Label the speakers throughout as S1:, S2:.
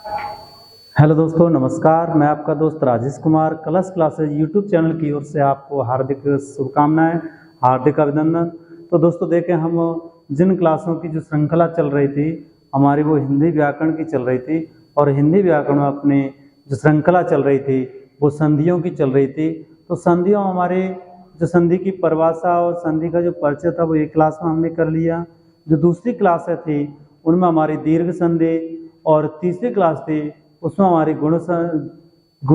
S1: Hello दोस्तों, नमस्कार। मैं आपका दोस्त राजेश कुमार कलश क्लासेज यूट्यूब चैनल की ओर से आपको हार्दिक शुभकामनाएं, हार्दिक अभिनंदन। तो दोस्तों देखें, हम जिन क्लासों की जो श्रृंखला चल रही थी हमारी, वो हिंदी व्याकरण की चल रही थी। और हिंदी व्याकरण में अपनी जो श्रृंखला चल रही थी वो संधियों की चल रही थी। तो संधियों हमारे जो संधि की परिभाषा और संधि का जो परिचय था वो एक क्लास में हमने कर लिया। जो दूसरी क्लासें थी उनमें हमारी दीर्घ संधि, और तीसरी क्लास थी उसमें हमारी गुण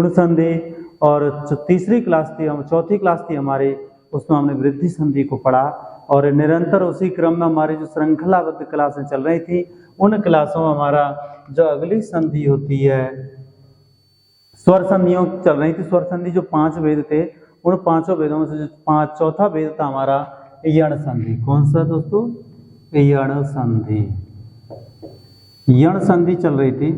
S1: संधि, और जो तीसरी क्लास थी चौथी क्लास थी हमारी, उसमें हमने वृद्धि संधि को पढ़ा। और निरंतर उसी क्रम में हमारी जो श्रृंखलाबद्ध क्लासें चल रही थी, उन क्लासों में हमारा जो अगली संधि होती है स्वर संधियों चल रही थी। स्वर संधि जो 5 वेद थे, उन 5 वेदों में से जो चौथा वेद था हमारा यण संधि। कौन सा दोस्तों? यण संधि। यण संधि चल रही थी।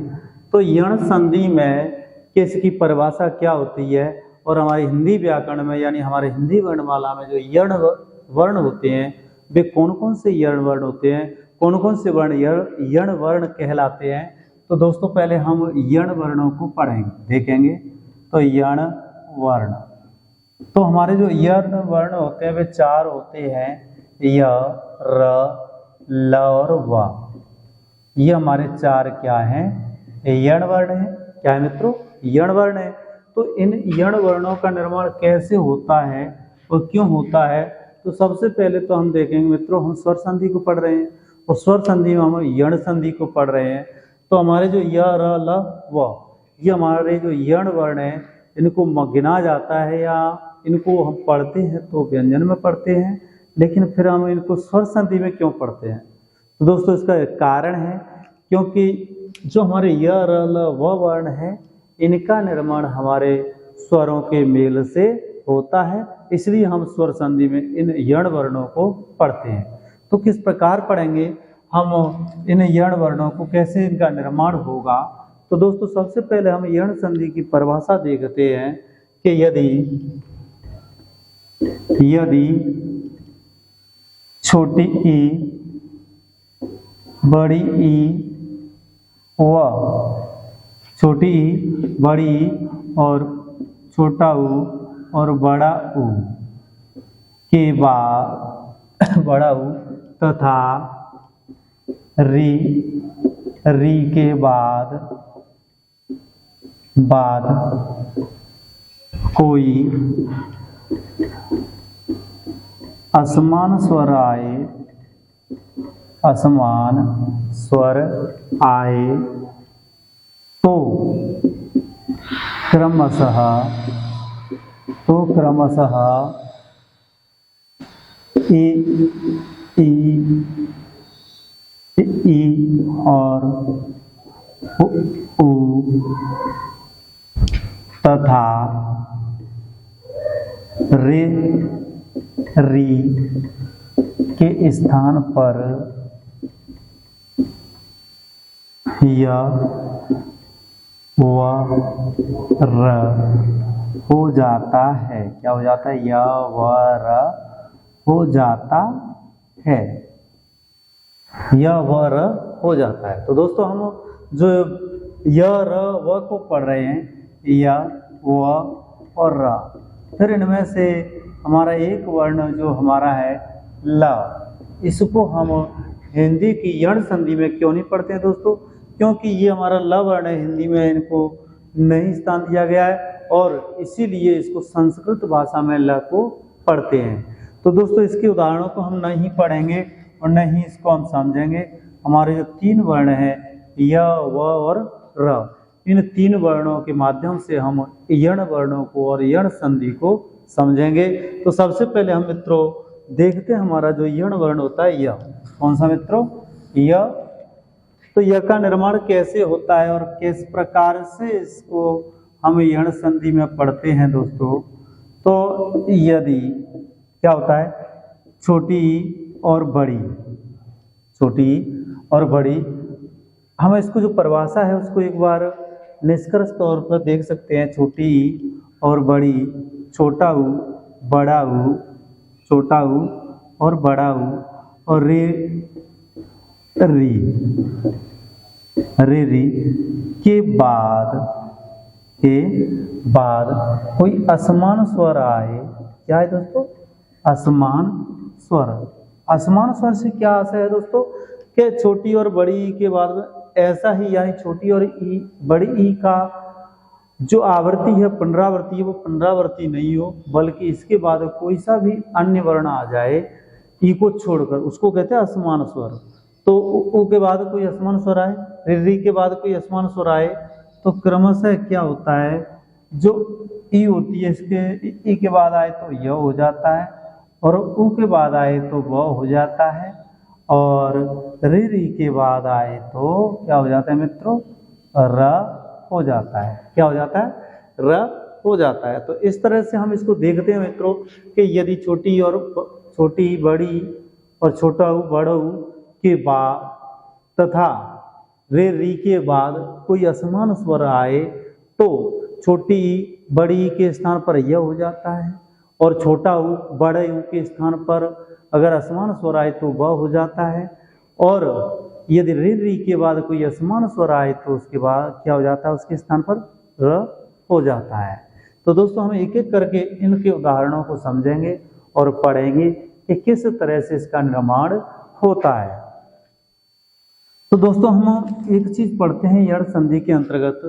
S1: तो यण संधि में किसकी परिभाषा क्या होती है, और हमारी हिंदी व्याकरण में यानी हमारे हिंदी वर्णमाला में जो यण वर्ण होते हैं वे कौन कौन से यण वर्ण होते हैं, कौन कौन से वर्ण यण वर्ण कहलाते हैं। तो दोस्तों पहले हम यण वर्णों को पढ़ेंगे, देखेंगे। तो यण वर्ण, तो हमारे जो यण वर्ण होते हैं वे 4 होते हैं, य, र, ल और व। ये हमारे 4 क्या हैं? यण वर्ण है। क्या है मित्रों? यण वर्ण है। तो इन यण वर्णों का निर्माण कैसे होता है और क्यों होता है? तो सबसे पहले तो हम देखेंगे मित्रों, हम स्वर संधि को पढ़ रहे हैं और स्वर संधि में हम यण संधि को पढ़ रहे हैं। तो हमारे जो य, र, ल, व, ये हमारे जो यण वर्ण है, इनको गिना जाता है या इनको हम पढ़ते हैं तो व्यंजन में पढ़ते हैं, लेकिन फिर हम इनको स्वर संधि में क्यों पढ़ते हैं? तो दोस्तों इसका एक कारण है, क्योंकि जो हमारे य, र, ल, व वर्ण है, इनका निर्माण हमारे स्वरों के मेल से होता है, इसलिए हम स्वर संधि में इन यण वर्णों को पढ़ते हैं। तो किस प्रकार पढ़ेंगे हम इन यण वर्णों को, कैसे इनका निर्माण होगा? तो दोस्तों सबसे पहले हम यण संधि की परिभाषा देखते हैं कि यदि छोटी ई, बड़ी ई व, छोटी ई, बड़ी ई और छोटा ऊ और बड़ा ऊ के बाद बड़ा ऊ तथा री के बाद कोई असमान स्वर आए तो क्रमशः ई और ऊ तथा री के स्थान पर य, व, र हो जाता है। क्या हो जाता है? य, व, र हो जाता है। य, व, र हो जाता है। तो दोस्तों हम जो य, र, व को पढ़ रहे हैं, य, व और र, फिर इनमें से हमारा एक वर्ण जो हमारा है ल, इसको हम हिंदी की यण संधि में क्यों नहीं पढ़ते हैं दोस्तों? क्योंकि ये हमारा ल वर्ण है, हिंदी में इनको नहीं स्थान दिया गया है, और इसीलिए इसको संस्कृत भाषा में ल को पढ़ते हैं। तो दोस्तों इसके उदाहरणों को हम नहीं पढ़ेंगे और नहीं इसको हम समझेंगे। हमारे जो 3 वर्ण हैं य, व और र, इन 3 वर्णों के माध्यम से हम यण वर्णों को और यण संधि को समझेंगे। तो सबसे पहले हम मित्रों देखते हैं हमारा जो यण वर्ण होता है य। कौन सा मित्रों? य। तो य का निर्माण कैसे होता है और किस प्रकार से इसको हम यण संधि में पढ़ते हैं दोस्तों? तो यदि क्या होता है? छोटी और बड़ी, हम इसको जो परिभाषा है उसको एक बार निष्कर्ष तौर पर देख सकते हैं। छोटी और बड़ी, छोटा ऊ, बड़ा ऊ, छोटा ऊ और बड़ा ऊ, और री रे री के बाद कोई असमान स्वर आए, क्या है दोस्तों, असमान स्वर। असमान स्वर से क्या आशय है दोस्तों, कि छोटी और बड़ी ई के बाद में ऐसा ही, यानी छोटी और ई बड़ी ई का जो आवृत्ति है, पुनरावृत्ति है, वो पुनरावृत्ति नहीं हो, बल्कि इसके बाद कोई सा भी अन्य वर्ण आ जाए ई को छोड़कर, उसको कहते हैं असमान स्वर। तो उ के बाद कोई असमान स्वर आए, री के बाद कोई असमान स्वर आए, तो क्रमशः क्या होता है, जो ई होती है इसके ई के बाद आए तो य हो जाता है, और उ के बाद आए तो व हो जाता है, और री के बाद आए तो क्या हो जाता है मित्रों, र हो जाता है। क्या हो जाता है, र हो जाता है। तो इस तरह से हम इसको देखते हैं मित्रों कि यदि छोटी बड़ी और छोटा ऊ बड़ा ऊ के बाद तथा री के बाद कोई असमान स्वर आए तो छोटी ई बड़ी ई के स्थान पर यह हो जाता है, और छोटा ऊ बड़े ऊ के स्थान पर अगर असमान स्वर आए तो वह हो जाता है, और यदि री के बाद कोई असमान स्वर आए तो उसके बाद क्या हो जाता है, उसके स्थान पर र हो जाता है। तो दोस्तों हम एक एक करके इनके उदाहरणों को समझेंगे और पढ़ेंगे कि किस तरह से इसका निर्माण होता है। तो दोस्तों हम एक चीज पढ़ते हैं यण संधि के अंतर्गत,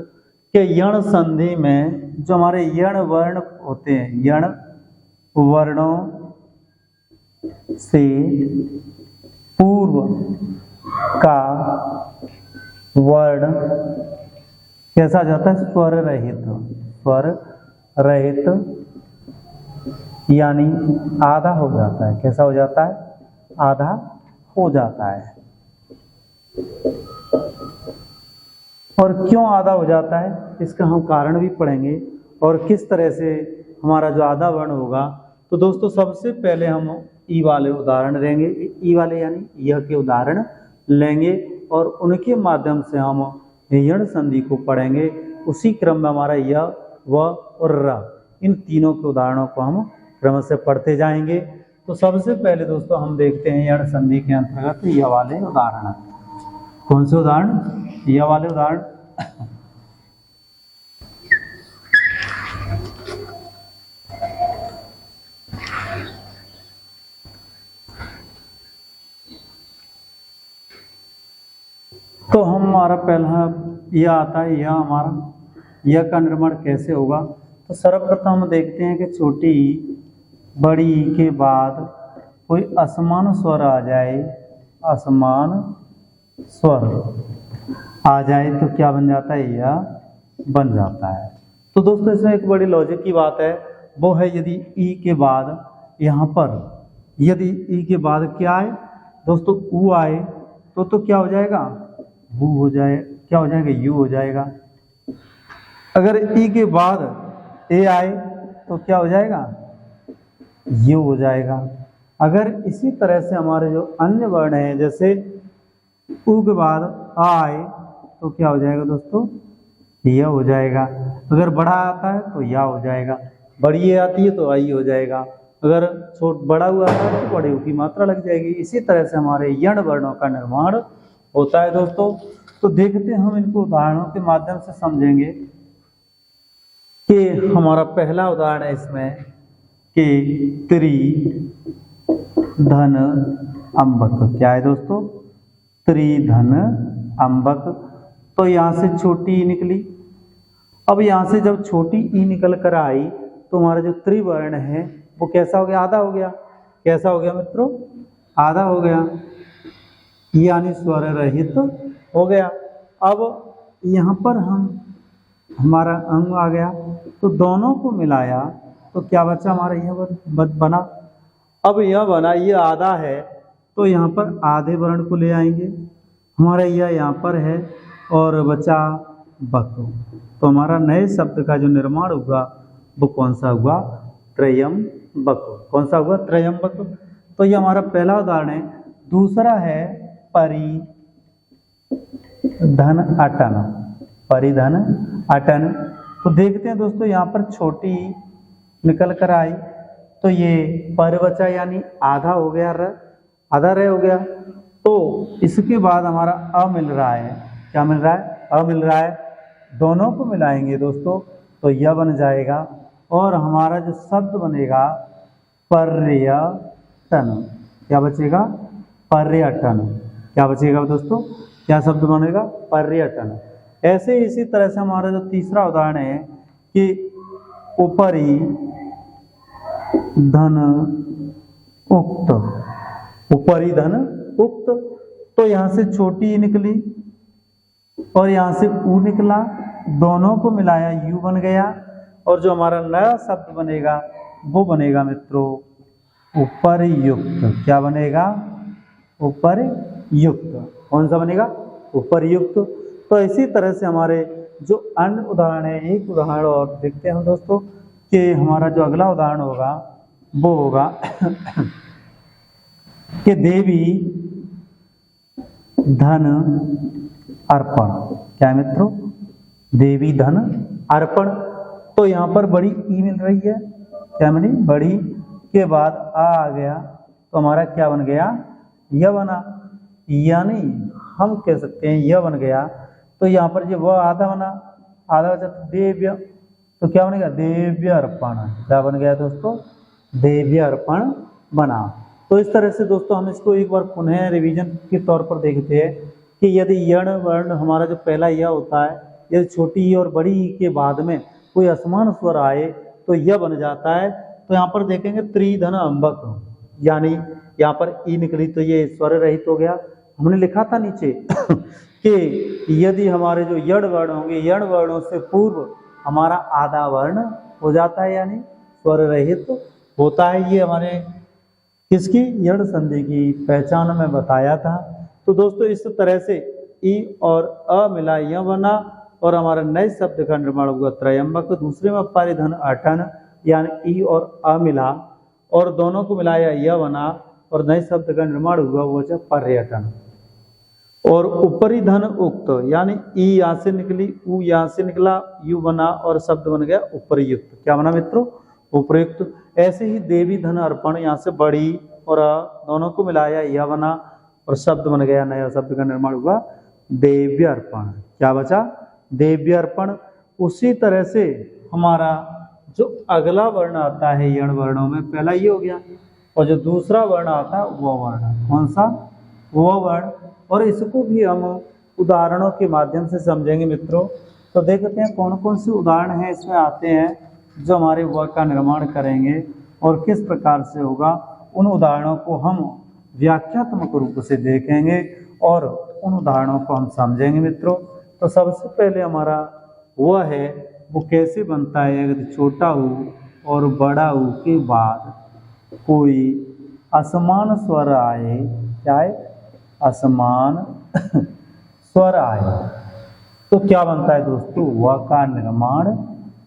S1: कि यण संधि में जो हमारे यण वर्ण होते हैं, यण वर्णों से पूर्व का वर्ण कैसा हो जाता है, स्वर रहित, यानी आधा हो जाता है। कैसा हो जाता है, आधा हो जाता है। और क्यों आधा हो जाता है, इसका हम कारण भी पढ़ेंगे, और किस तरह से हमारा जो आधा वर्ण होगा। तो दोस्तों सबसे पहले हम ई वाले उदाहरण लेंगे, ई वाले यानी यह के उदाहरण लेंगे, और उनके माध्यम से हम यण संधि को पढ़ेंगे। उसी क्रम में हमारा यह, व और र, इन तीनों के उदाहरणों को हम क्रम से पढ़ते जाएंगे। तो सबसे पहले दोस्तों हम देखते हैं यण संधि के अंतर्गत यह वाले उदाहरण। कौन से उदाहरण, यह वाले उदाहरण। तो हमारा पहला यह आता है, यह हमारा यह का निर्माण कैसे होगा। तो सर्वप्रथम हम देखते हैं कि छोटी बड़ी ई के बाद कोई असमान स्वर आ जाए, असमान स्वर आ जाए तो क्या बन जाता है, यह बन जाता है। तो दोस्तों इसमें एक बड़ी लॉजिक की बात है, वो है यदि ई के बाद यहाँ पर यदि ई के बाद क्या आए दोस्तों, ऊ आए तो क्या हो जाएगा, वो हो जाए, क्या हो जाएगा, यू हो जाएगा। अगर ई के बाद ए आए तो क्या हो जाएगा, यू हो जाएगा। अगर इसी तरह से हमारे जो अन्य वर्ण हैं, जैसे ऊ के बाद आ आए तो क्या हो जाएगा दोस्तों, यह हो जाएगा। अगर बड़ा आता है तो या हो जाएगा, बड़ी ए आती है तो आई हो जाएगा। अगर बड़ा हुआ आता है तो बड़े ऊ की मात्रा लग जाएगी। इसी तरह से हमारे यण वर्णों का निर्माण होता है दोस्तों। तो देखते हैं हम इनको उदाहरणों के माध्यम से समझेंगे कि हमारा पहला उदाहरण है इसमें कि त्रि धन अम्बक। क्या है दोस्तों, त्रि धन अम्बक। तो यहाँ से छोटी ई निकली। अब यहाँ से जब छोटी ई निकल कर आई तो हमारा जो त्रिवर्ण है वो कैसा हो गया, आधा हो गया। कैसा हो गया मित्रों, आधा हो गया, यानी स्वर रहित हो गया। अब यहाँ पर हमारा अंग आ गया, तो दोनों को मिलाया तो क्या बचा, हमारा यह बना। अब यह बना, ये आधा है तो यहाँ पर आधे वर्ण को ले आएंगे, हमारा यह यहाँ पर है और बचा बक। तो हमारा नए शब्द का जो निर्माण हुआ वो कौन सा हुआ, त्रयंबक। कौन सा हुआ, त्रयंबक। तो ये हमारा पहला उदाहरण है। दूसरा है परिधन अटन, परिधन अटन। तो देखते हैं दोस्तों यहाँ पर छोटी निकल कर आई तो ये पर बचा, यानी आधा हो गया, आधा रह हो गया। तो इसके बाद हमारा अ मिल रहा है, क्या मिल रहा है, अ मिल रहा है। दोनों को मिलाएंगे दोस्तों तो यह बन जाएगा और हमारा जो शब्द बनेगा पर्यटन। क्या बचेगा, पर्यटन। क्या बचेगा दोस्तों, क्या शब्द बनेगा, पर्यटन। ऐसे इसी तरह से हमारा जो तीसरा उदाहरण है कि उपरि धन उक्त। उपरि धन उक्त, तो यहाँ से छोटी निकली और यहाँ से ऊ निकला, दोनों को मिलाया यू बन गया और जो हमारा नया शब्द बनेगा वो बनेगा मित्रों उपरयुक्त। क्या बनेगा, उपरयुक्त। कौन सा बनेगा, उपरयुक्त। तो इसी तरह से हमारे जो अन्य उदाहरण है, एक उदाहरण और देखते हैं दोस्तों कि हमारा जो अगला उदाहरण होगा वो होगा कि देवी धन अर्पण। क्या है मित्रों, देवी धन अर्पण। तो यहाँ पर बड़ी ई मिल रही है, क्या मिली, बड़ी के बाद आ गया तो हमारा क्या बन गया, यह बना। यानी हम कह सकते हैं यह बन गया तो यहाँ पर जो वह आधा बना, आधा बचा तो देव्य, तो क्या बनेगा, देव्य अर्पण। क्या बन गया दोस्तों, देव्य अर्पण बना। तो इस तरह से दोस्तों हम इसको एक बार पुनः रिवीजन के तौर पर देखते हैं कि यदि यण वर्ण हमारा जो पहला यह होता है, यदि छोटी ई और बड़ी ई के बाद में कोई असमान स्वर आए तो यह बन जाता है। तो यहाँ पर देखेंगे त्रिधन अंबक, यानी यहाँ पर ई निकली तो ये स्वर रहित हो गया। हमने लिखा था नीचे कि यदि हमारे जो यण वर्ण होंगे, यण वर्णों से पूर्व हमारा आधा वर्ण हो जाता है, यानी स्वर रहित होता है। ये हमारे किसकी, यण संधि की पहचान में बताया था। तो दोस्तों इस तरह से ई और अ मिला यह बना और हमारा नए शब्द का निर्माण हुआ त्रयंबक। दूसरे में परिधन अठन, यानी ई और अ मिला और दोनों को मिलाया यह बना और नए शब्द का निर्माण हुआ वो है पर्यटन। और उपरि धन उक्त, यानी ई यहाँ से निकली, ऊ यहाँ से निकला, यू बना और शब्द बन गया उपरयुक्त। क्या बना मित्रों, उपरयुक्त। ऐसे ही देवी धन अर्पण, यहाँ से बड़ी और दोनों को मिलाया यह बना और शब्द बन गया, नया शब्द का निर्माण हुआ देव्य अर्पण। क्या बचा, देव्य अर्पण। उसी तरह से हमारा जो अगला वर्ण आता है यण वर्णों में, पहला ये हो गया और जो दूसरा वर्ण आता है वो वर्ण, कौन सा, वो वर्ण। और इसको भी हम उदाहरणों के माध्यम से समझेंगे मित्रों। तो देखते हैं कौन कौन से उदाहरण हैं इसमें आते हैं जो हमारे व का निर्माण करेंगे और किस प्रकार से होगा। उन उदाहरणों को हम व्याख्यात्मक रूप से देखेंगे और उन उदाहरणों को हम समझेंगे मित्रों। तो सबसे पहले हमारा वह है वो कैसे बनता है, अगर छोटा ऊ और बड़ा ऊ के बाद कोई असमान स्वर आए, क्या है, असमान स्वर आए तो क्या बनता है दोस्तों, व का निर्माण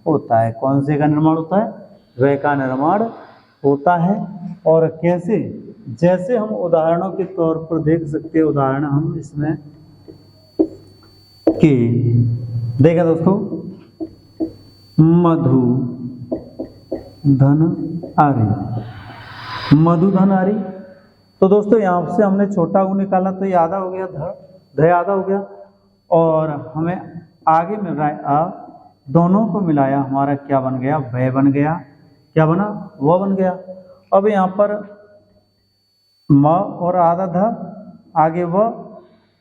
S1: होता है। कौन से का निर्माण होता है, व का निर्माण होता है। और कैसे, जैसे हम उदाहरणों के तौर पर देख सकते हैं, उदाहरण हम इसमें कि देखा दोस्तों, मधु धन आरी, मधु धन आरी। तो दोस्तों यहाँ से हमने छोटा ऊ निकाला तो ये आधा हो गया, ध आधा हो गया और हमें आगे मिल रहा है अ, दोनों को मिलाया हमारा क्या बन गया, वह बन गया। क्या बना, वह बन गया। अब यहाँ पर म और आधा ध, आगे व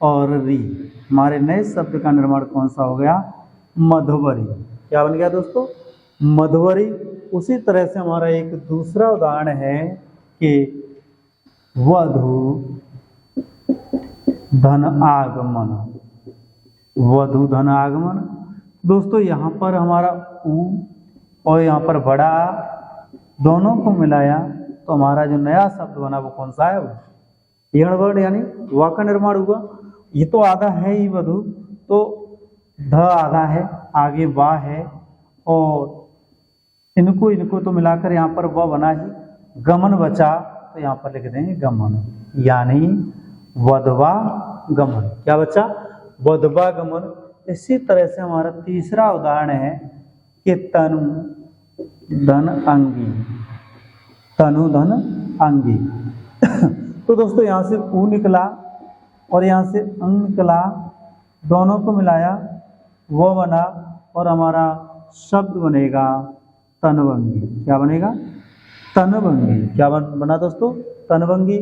S1: और री, हमारे नए शब्द का निर्माण कौन सा हो गया, मधुवरी। क्या बन गया दोस्तों, मधुवरी। उसी तरह से हमारा एक दूसरा उदाहरण है कि वधु धन आगमन, वधु धन आगमन। दोस्तों यहाँ पर हमारा ऊ और यहाँ पर बड़ा दोनों को मिलाया तो हमारा जो नया शब्द बना वो कौन सा है, वो यण वर्ण यानी व का निर्माण हुआ। ये तो आधा है ही वधु, तो ध आधा है, आगे वा है और इनको तो मिलाकर यहाँ पर व बना ही। गमन बचा तो यहाँ पर लिख देंगे गमन, यानी वधवा गमन। क्या बचा, वधवा गमन। इसी तरह से हमारा तीसरा उदाहरण है कि तनु धन अंगी, तनु धन अंगी। तो दोस्तों यहाँ से ऊ निकला और यहाँ से अंग निकला, दोनों को मिलाया वो बना और हमारा शब्द बनेगा तनभंगी। क्या बनेगा? तनभंगी। क्या बना दोस्तों? तनभंगी।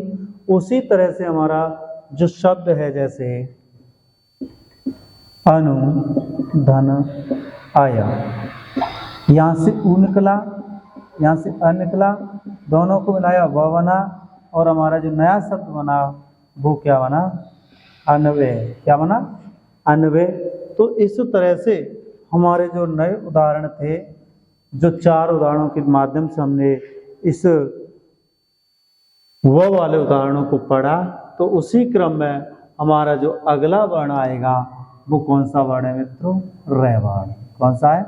S1: उसी तरह से हमारा जो शब्द है जैसे अनु धन आया, यहाँ से उ निकला, यहाँ से अ निकला, दोनों को मिलाया वह बना और हमारा जो नया शब्द बना वो क्या बना? अन्वय। क्या बना? अन्वय। तो इस तरह से हमारे जो नए उदाहरण थे, जो 4 उदाहरणों के माध्यम से हमने इस वो वाले उदाहरणों को पढ़ा, तो उसी क्रम में हमारा जो अगला वर्ण आएगा वो कौन सा वर्ण है मित्रों? रै वर्ण। कौन सा है?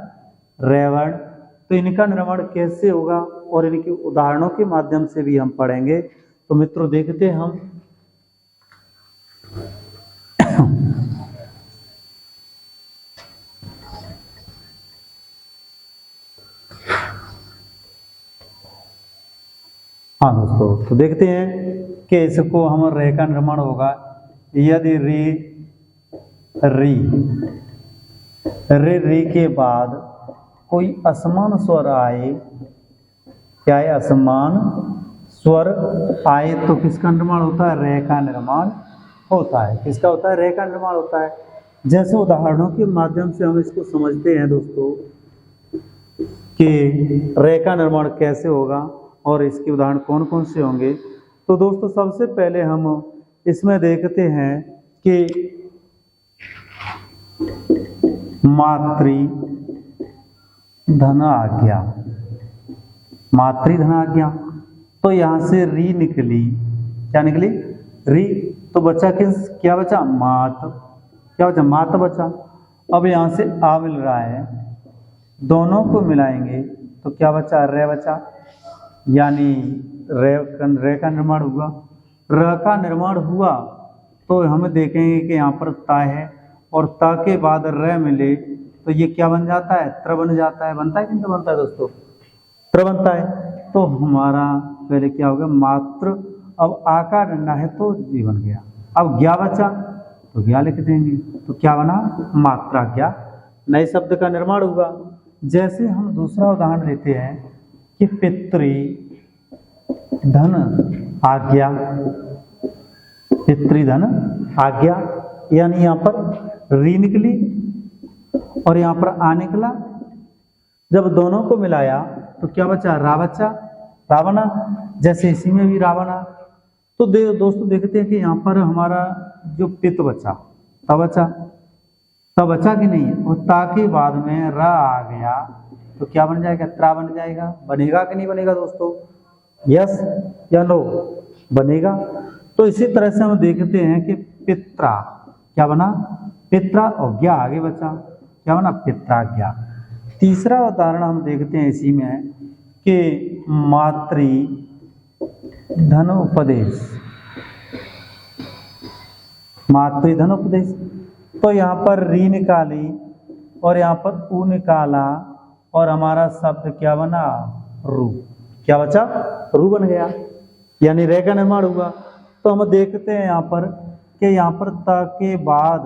S1: रै वर्ण। तो इनका निर्माण कैसे होगा और इनके उदाहरणों के माध्यम से भी हम पढ़ेंगे। तो मित्रों देखते हैं हम हाँ दोस्तों, तो देखते हैं कि इसको हम रे का निर्माण होगा यदि री री रे री के बाद कोई असमान स्वर आए। क्या है? असमान स्वर आए तो किसका निर्माण होता है? रे का निर्माण होता है। किसका होता है? रे का निर्माण होता है। जैसे उदाहरणों के माध्यम से हम इसको समझते हैं दोस्तों कि रे का निर्माण कैसे होगा और इसके उदाहरण कौन कौन से होंगे। तो दोस्तों सबसे पहले हम इसमें देखते हैं कि मातृ धन आज्ञा। मातृ धन आज्ञा, तो यहाँ से री निकली। क्या निकली? री। तो बचा किस? क्या बचा? मात। क्या बचा? मात बचा। अब यहाँ से आ मिल रहा है, दोनों को मिलाएंगे तो क्या बचा? रे बचा। यानी रे का निर्माण हुआ। र का निर्माण हुआ तो हम देखेंगे कि यहाँ पर ता है और ता के बाद र मिले तो ये क्या बन जाता है? त्र बन जाता है। बनता है कि नहीं बनता है दोस्तों? त्र बनता है। तो हमारा पहले क्या हो गया? मात्र। अब आकार डंडा है तो जी बन गया। अब ज्ञा बचा तो ज्ञा लिख देंगे तो क्या बना? मात्रा ज्ञा। नए शब्द का निर्माण हुआ। जैसे हम दूसरा उदाहरण लेते हैं कि पितृ धन आज्ञा। पितृधन आज्ञा, यानी यहाँ पर री निकली और यहाँ पर आ निकला। जब दोनों को मिलाया तो क्या बचा? रा बचा। रावणा। जैसे इसी में भी रावणा। तो दोस्तों देखते हैं कि यहाँ पर हमारा जो पित बचा, ता बचा, ता बचा कि नहीं? और ता के बाद में रा आ गया तो क्या बन जाएगा? त्रा बन जाएगा। बनेगा कि नहीं बनेगा दोस्तों? यस या नो? बनेगा। तो इसी तरह से हम देखते हैं कि पित्रा क्या बना? पित्रा। और ज्ञा आगे बचा। क्या बना? पित्राज्ञा। तीसरा उदाहरण हम देखते हैं इसी में कि मातृ धन उपदेश। मातृ धन उपदेश, तो यहाँ पर री निकाली और यहाँ पर ऊ निकाला और हमारा शब्द क्या बना? रू। क्या बचा? रू बन गया। यानी रे का निर्माण हुआ। तो हम देखते हैं यहाँ पर कि यहाँ पर ता के बाद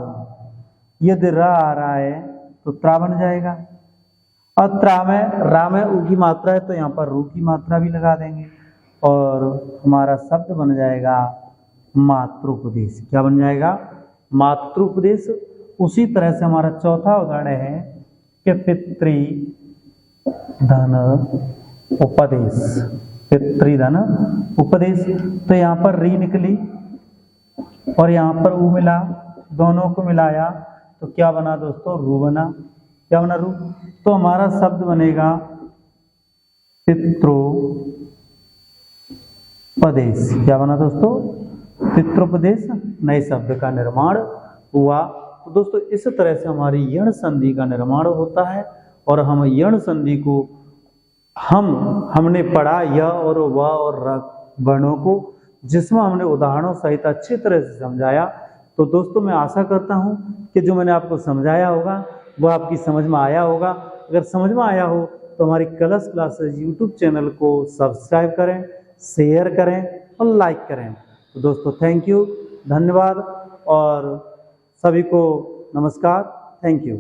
S1: यदि रा आ रहा है तो त्रा बन जाएगा। और त्रा में रा में ऊ की मात्रा है तो यहाँ पर रू की मात्रा भी लगा देंगे और हमारा शब्द बन जाएगा मातृपदेश। क्या बन जाएगा? मातृपदेश। उसी तरह से हमारा चौथा उदाहरण है कि पितृ धन उपदेश। पितृधन उपदेश, तो यहाँ पर री निकली और यहाँ पर ऊ मिला, दोनों को मिलाया तो क्या बना दोस्तों? रू बना। क्या बना? रू। तो हमारा शब्द बनेगा पितृपदेश। क्या बना दोस्तों? पितृपदेश। नए शब्द का निर्माण हुआ। तो दोस्तों इस तरह से हमारी यण संधि का निर्माण होता है और हम यण संधि को हमने पढ़ा य और व और र वर्णों को, जिसमें हमने उदाहरणों सहित अच्छी तरह से समझाया। तो दोस्तों मैं आशा करता हूं कि जो मैंने आपको समझाया होगा वो आपकी समझ में आया होगा। अगर समझ में आया हो तो हमारी कलश क्लासेज यूट्यूब चैनल को सब्सक्राइब करें, शेयर करें और लाइक करें। तो दोस्तों थैंक यू, धन्यवाद और सभी को नमस्कार, थैंक यू।